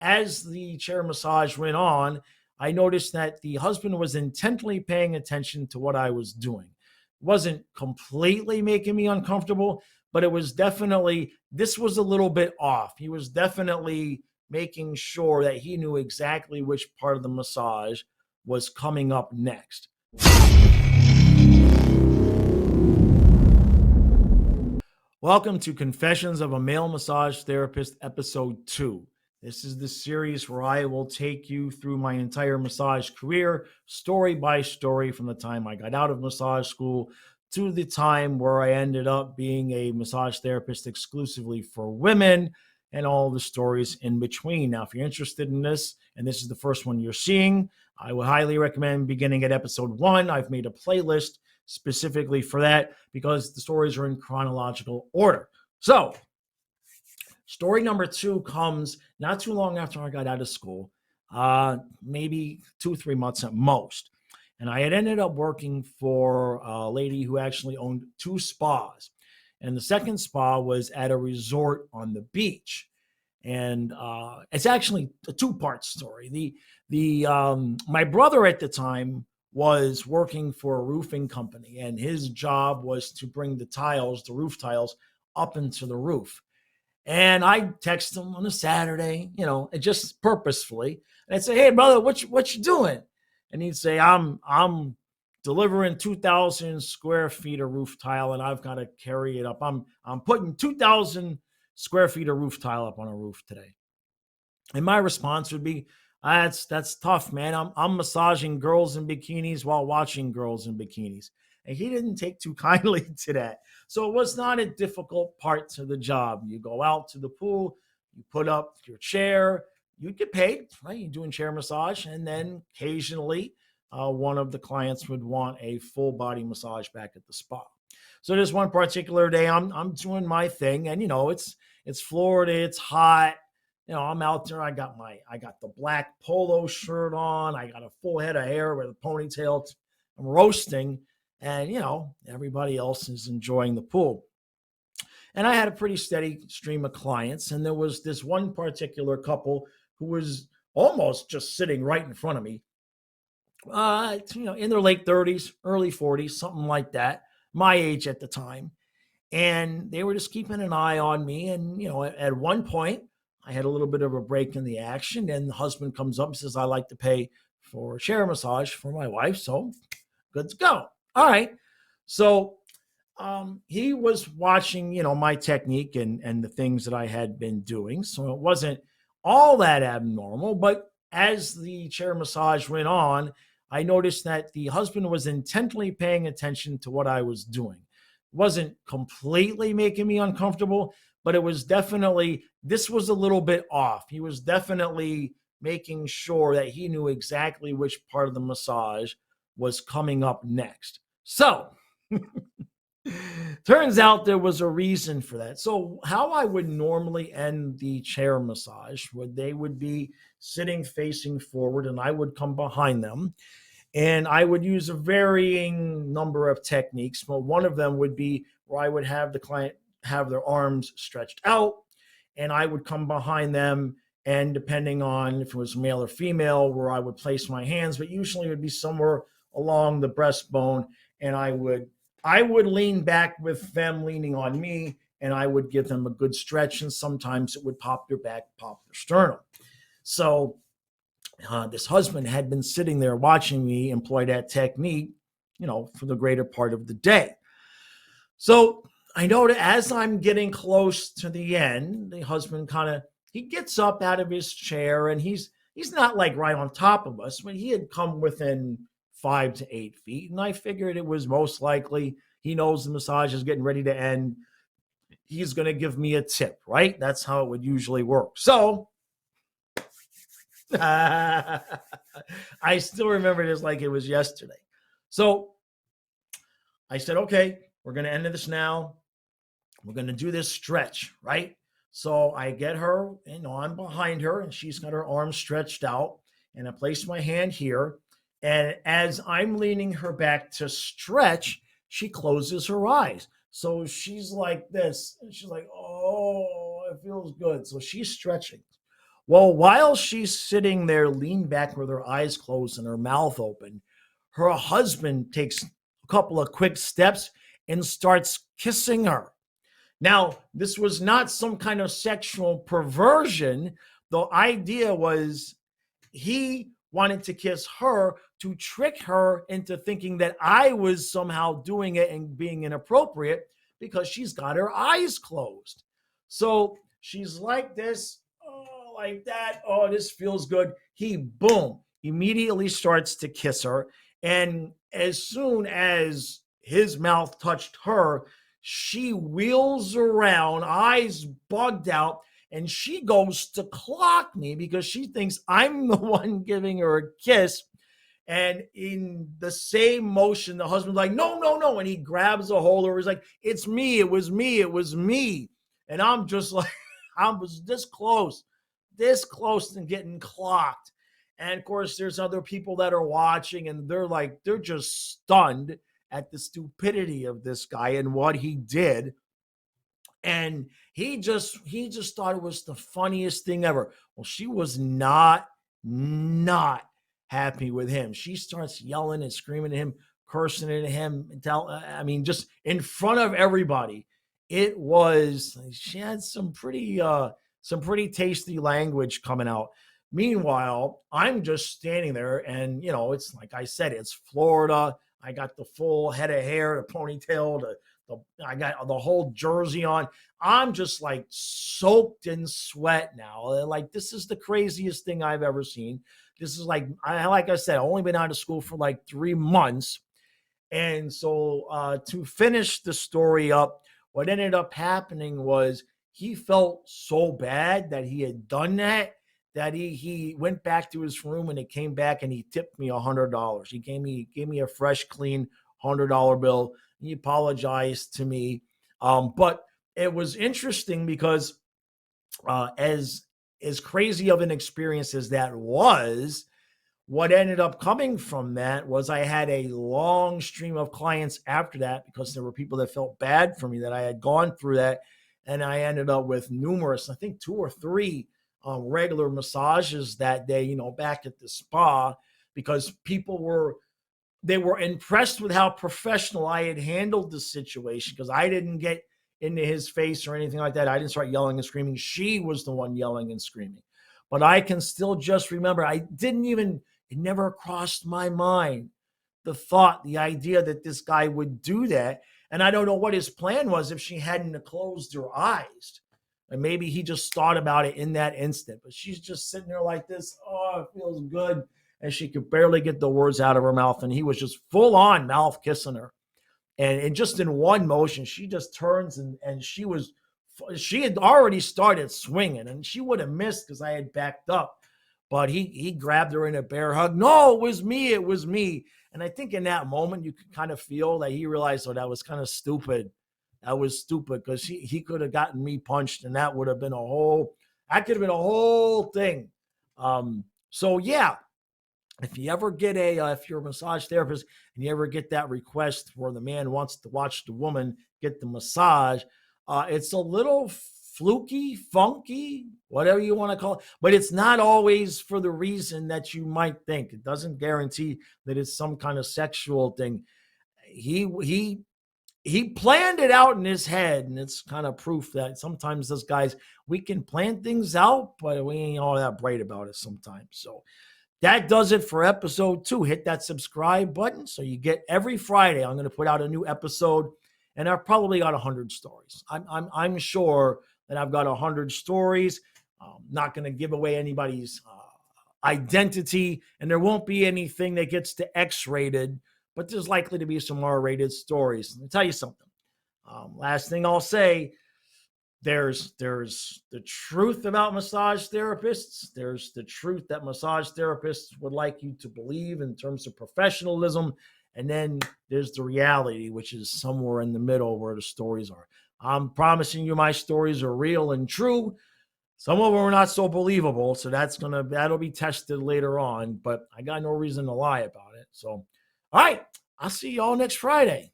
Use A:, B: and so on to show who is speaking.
A: as the chair massage went on, I noticed that the husband was intently paying attention to what I was doing. It wasn't completely making me uncomfortable, but it was definitely, this was a little bit off. He was definitely making sure that he knew exactly which part of the massage was coming up next. Welcome to Confessions of a Male Massage Therapist, Episode 2. This is the series where I will take you through my entire massage career, story by story, from the time I got out of massage school to the time where I ended up being a massage therapist exclusively for women, and all the stories in between. Now, if you're interested in this, and this is the first one you're seeing, I would highly recommend beginning at episode 1. I've made a playlist specifically for that because the stories are in chronological order. So, story number 2 comes not too long after I got out of school, maybe 2-3 months at most. And I had ended up working for a lady who actually owned 2 spas. And the second spa was at a resort on the beach. And it's actually a 2-part story. My brother at the time was working for a roofing company, and his job was to bring the roof tiles, up into the roof. And I text him on a Saturday, just purposefully. And I'd say, "Hey, brother, what you doing?" And he'd say, I'm delivering 2,000 square feet of roof tile, and I've got to carry it up. I'm putting 2,000 square feet of roof tile up on a roof today." And my response would be, that's tough, man. I'm massaging girls in bikinis while watching girls in bikinis. And he didn't take too kindly to that. So it was not a difficult part to the job. You go out to the pool, you put up your chair, you get paid, right? You're doing chair massage. And then occasionally one of the clients would want a full body massage back at the spa. So this one particular day, I'm doing my thing, and it's Florida, it's hot. I'm out there. I got the black polo shirt on. I got a full head of hair with a ponytail. I'm roasting, and everybody else is enjoying the pool. And I had a pretty steady stream of clients, and there was this one particular couple who was almost just sitting right in front of me. In their late 30s, early 40s, something like that, my age at the time. And they were just keeping an eye on me. And, at one point, I had a little bit of a break in the action, and the husband comes up and says, "I like to pay for a chair massage for my wife." So good to go. All right. So he was watching, my technique and the things that I had been doing. So it wasn't all that abnormal. But as the chair massage went on, I noticed that the husband was intently paying attention to what I was doing. It wasn't completely making me uncomfortable, but it was definitely, this was a little bit off. He was definitely making sure that he knew exactly which part of the massage was coming up next. So, turns out there was a reason for that. So how I would normally end the chair massage, they would be sitting facing forward, and I would come behind them. And I would use a varying number of techniques. But one of them would be where I would have the client have their arms stretched out, and I would come behind them, and depending on if it was male or female, where I would place my hands, but usually it would be somewhere along the breastbone, and I would lean back with them leaning on me, and I would give them a good stretch, and sometimes it would pop their back, pop their sternum. So this husband had been sitting there watching me employ that technique, for the greater part of the day. So I know that as I'm getting close to the end, the husband he gets up out of his chair, and he's not like right on top of us, but he had come within 5 to 8 feet. And I figured it was most likely he knows the massage is getting ready to end. He's going to give me a tip, right? That's how it would usually work. So I still remember this like it was yesterday. So I said, "Okay, we're going to end this now. We're going to do this stretch, right?" So I get her, I'm behind her, and she's got her arms stretched out, and I place my hand here. And as I'm leaning her back to stretch, she closes her eyes. So she's like this, and she's like, "Oh, it feels good." So she's stretching. Well, while she's sitting there, leaned back with her eyes closed and her mouth open, her husband takes a couple of quick steps and starts kissing her. Now, this was not some kind of sexual perversion. The idea was he wanted to kiss her to trick her into thinking that I was somehow doing it and being inappropriate because she's got her eyes closed. So she's like this, oh, like that. Oh, this feels good. He, boom, immediately starts to kiss her. And as soon as his mouth touched her, she wheels around, eyes bugged out, and she goes to clock me because she thinks I'm the one giving her a kiss. And in the same motion, the husband's like, no, no, no. And he grabs a hold of her. He's like, it's me. It was me. It was me. And I'm just like, I was this close to getting clocked. And of course, there's other people that are watching and they're just stunned at the stupidity of this guy and what he did. And he just thought it was the funniest thing ever. Well, she was not happy with him. She starts yelling and screaming at him, cursing at him. Just in front of everybody. She had some pretty tasty language coming out. Meanwhile, I'm just standing there, and it's like I said, it's Florida. I got the full head of hair, the ponytail, I got the whole jersey on. I'm just like soaked in sweat now. Like, this is the craziest thing I've ever seen. This is like I said, I've only been out of school for like 3 months. And so to finish the story up, what ended up happening was he felt so bad that he had done that he went back to his room, and he came back and he tipped me $100. He gave me a fresh, clean $100 bill. He apologized to me. But it was interesting because as crazy of an experience as that was, what ended up coming from that was I had a long stream of clients after that because there were people that felt bad for me that I had gone through that. And I ended up with numerous, I think 2 or 3 regular massages that day, back at the spa, because they were impressed with how professional I had handled the situation, because I didn't get into his face or anything like that. I didn't start yelling and screaming. She was the one yelling and screaming. But I can still just remember, it never crossed my mind, the idea that this guy would do that. And I don't know what his plan was if she hadn't closed her eyes. And maybe he just thought about it in that instant. But she's just sitting there like this. Oh, it feels good. And she could barely get the words out of her mouth. And he was just full on mouth kissing her. And just in one motion, she just turns and she had already started swinging, and she would have missed because I had backed up. But he grabbed her in a bear hug. No, it was me. It was me. And I think in that moment, you could kind of feel that he realized, oh, that was kind of stupid. That was stupid, because he could have gotten me punched, and that could have been a whole thing. So yeah, if you ever get if you're a massage therapist and you ever get that request where the man wants to watch the woman get the massage, it's a little fluky, funky, whatever you want to call it, but it's not always for the reason that you might think. It doesn't guarantee that it's some kind of sexual thing. He planned it out in his head, and it's kind of proof that sometimes those guys, we can plan things out, but we ain't all that bright about it sometimes. So that does it for episode 2. Hit that subscribe button so you get every Friday. I'm going to put out a new episode, and I've probably got 100 stories. I'm sure that I've got 100 stories. I'm not going to give away anybody's identity, and there won't be anything that gets to X-rated, but there's likely to be some R-rated stories. Let me tell you something. Last thing I'll say, there's the truth about massage therapists. There's the truth that massage therapists would like you to believe in terms of professionalism. And then there's the reality, which is somewhere in the middle where the stories are. I'm promising you my stories are real and true. Some of them are not so believable, so that'll be tested later on, but I got no reason to lie about it. So, all right, I'll see y'all next Friday.